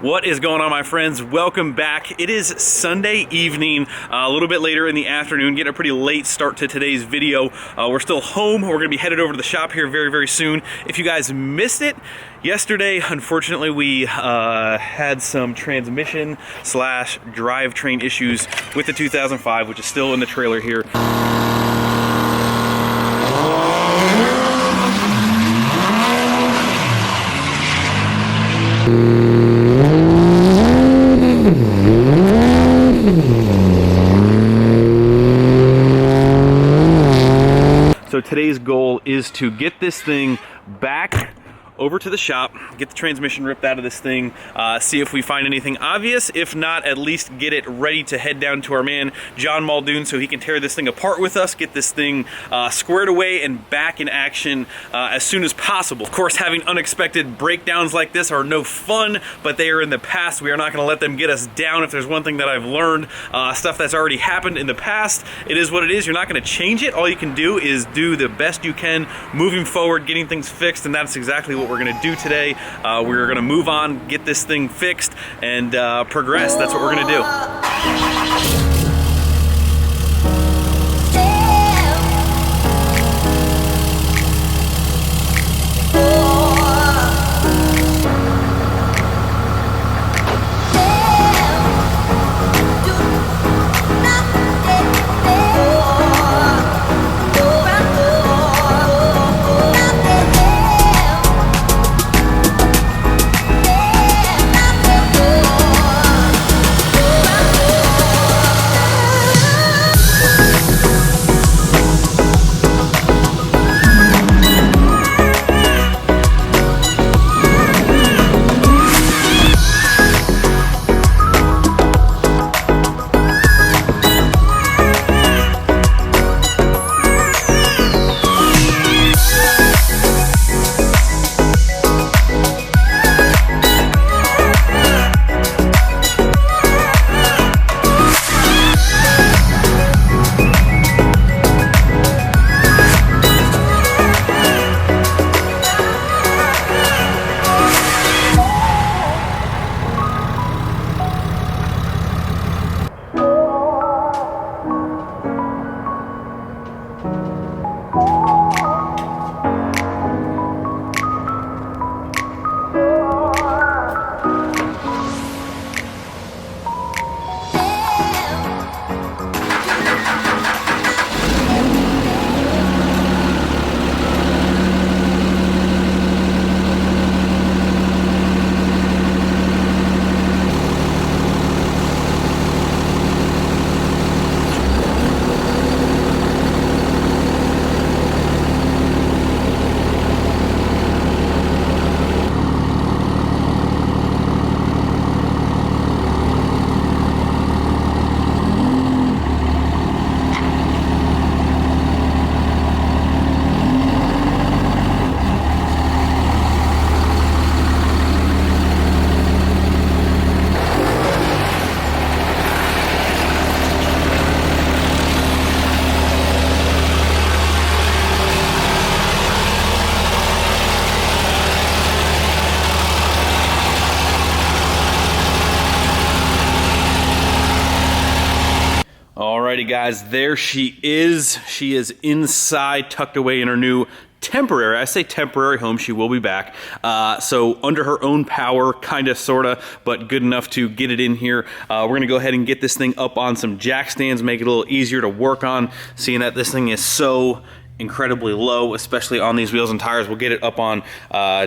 What is going on, my friends? Welcome back. It is Sunday evening, a little bit later in the afternoon, getting a pretty late start to today's video. We're still home. We're gonna be headed over to the shop here very, very soon. If you guys missed it, yesterday, unfortunately, we had some transmission slash drivetrain issues with the 2005, which is still in the trailer here. So today's goal is to get this thing back over to the shop, get the transmission ripped out of this thing, see if we find anything obvious. If not, at least get it ready to head down to our man, John Muldoon, so he can tear this thing apart with us, get this thing squared away and back in action as soon as possible. Of course, having unexpected breakdowns like this are no fun, but they are in the past. We are not gonna let them get us down. If there's one thing that I've learned, stuff that's already happened in the past, it is what it is. You're not gonna change it. All you can do is do the best you can moving forward, getting things fixed, and that's exactly what we're gonna do today. We're gonna move on, get this thing fixed, and progress. That's what we're gonna do. Alrighty guys, there she is. She is inside, tucked away in her new temporary, I say temporary home, she will be back. So under her own power, kinda, sorta, but good enough to get it in here. We're gonna go ahead and get this thing up on some jack stands, make it a little easier to work on, seeing that this thing is so incredibly low, especially on these wheels and tires. We'll get it up on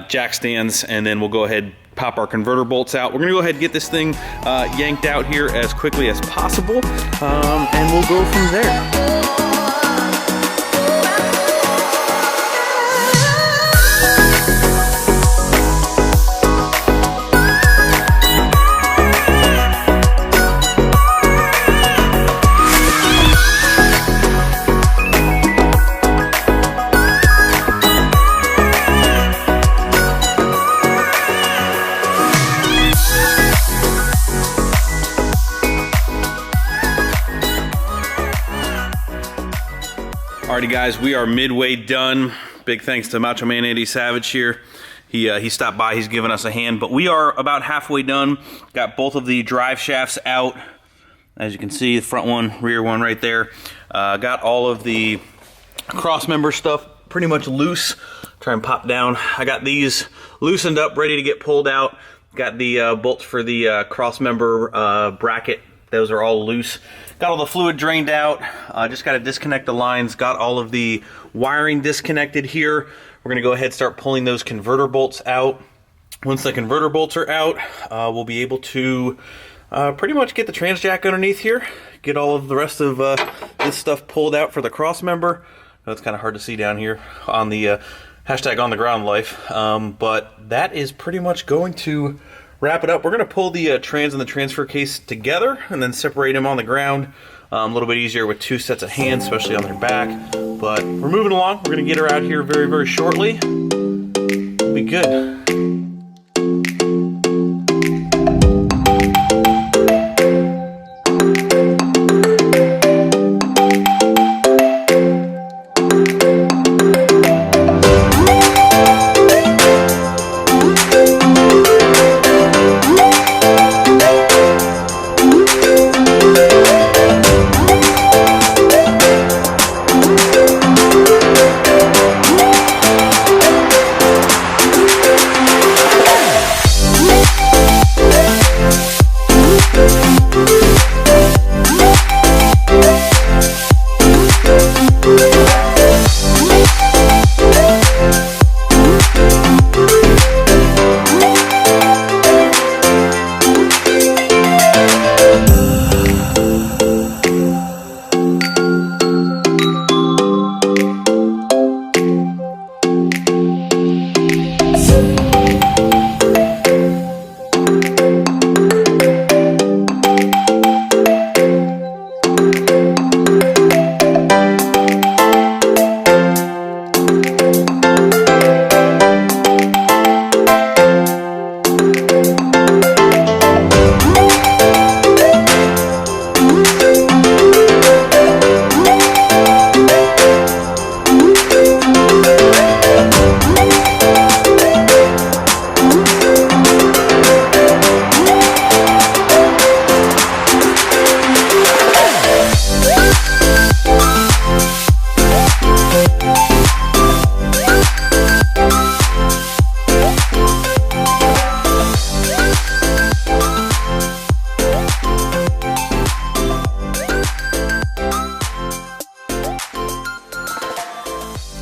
jack stands, and then we'll go ahead, pop our converter bolts out. We're gonna go ahead and get this thing yanked out here as quickly as possible, and we'll go from there. Alrighty guys, we are midway done. Big thanks to Macho Man Andy Savage here. he stopped by. He's given us a hand, but we are about halfway done. Got both of the drive shafts out. As you can see, the front one, rear one right there. Got all of the cross member stuff pretty much loose. Try and pop down. I got these loosened up, ready to get pulled out. Got the bolts for the cross member bracket. Those are all loose. Got all the fluid drained out. Just got to disconnect the lines. Got all of the wiring disconnected here. We're gonna go ahead and start pulling those converter bolts out. Once the converter bolts are out, we'll be able to pretty much get the trans jack underneath here. Get all of the rest of this stuff pulled out for the cross member. It's kind of hard to see down here on the hashtag on the ground life, but that is pretty much going to wrap it up. We're going to pull the trans and the transfer case together and then separate them on the ground. A little bit easier with two sets of hands, especially on their back. But we're moving along. We're going to get her out here very, very shortly. We'll be good.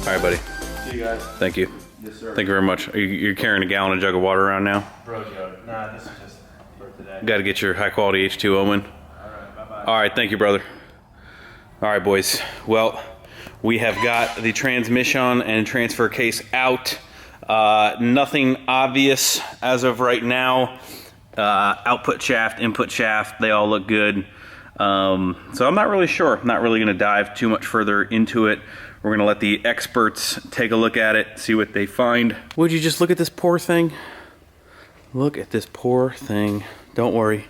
All right, buddy. See you guys. Thank you. Yes, sir. Thank you very much. You're carrying a gallon and jug of water around now? Bro, nah, this is just for today. Got to get your high quality H2O in. All right, bye-bye. All right, thank you, brother. All right, boys. Well, we have got the transmission and transfer case out. Nothing obvious as of right now. Output shaft, input shaft, they all look good. So I'm not really sure. I'm not really going to dive too much further into it. We're going to let the experts take a look at it, see what they find. Would you just look at this poor thing? Look at this poor thing. Don't worry.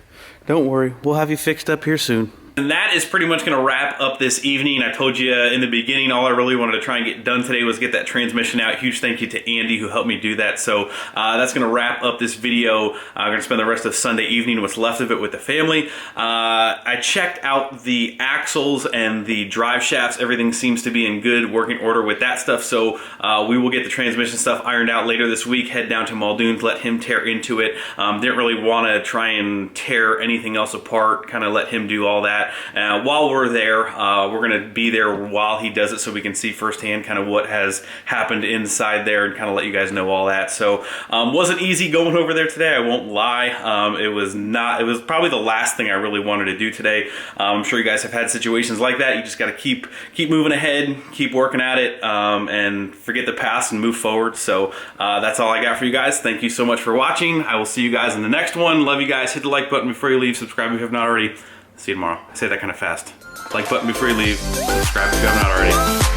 Don't worry. We'll have you fixed up here soon. And that is pretty much going to wrap up this evening. I told you in the beginning, all I really wanted to try and get done today was get that transmission out. Huge thank you to Andy who helped me do that. So that's going to wrap up this video. I'm going to spend the rest of Sunday evening, what's left of it, with the family. I checked out the axles and the drive shafts. Everything seems to be in good working order with that stuff. So we will get the transmission stuff ironed out later this week. Head down to Muldoon's, let him tear into it. Didn't really want to try and tear anything else apart. Kind of let him do all that. While we're there, we're going to be there while he does it so we can see firsthand kind of what has happened inside there and kind of let you guys know all that. So wasn't easy going over there today, I won't lie. It was probably the last thing I really wanted to do today. I'm sure you guys have had situations like that. You just got to keep moving ahead, keep working at it, and forget the past and move forward. So that's all I got for you guys. Thank you so much for watching. I will see you guys in the next one. Love you guys. Hit the like button before you leave. Subscribe if you have not already. See you tomorrow. I say that kind of fast. Like button before you leave. Subscribe if you have not already.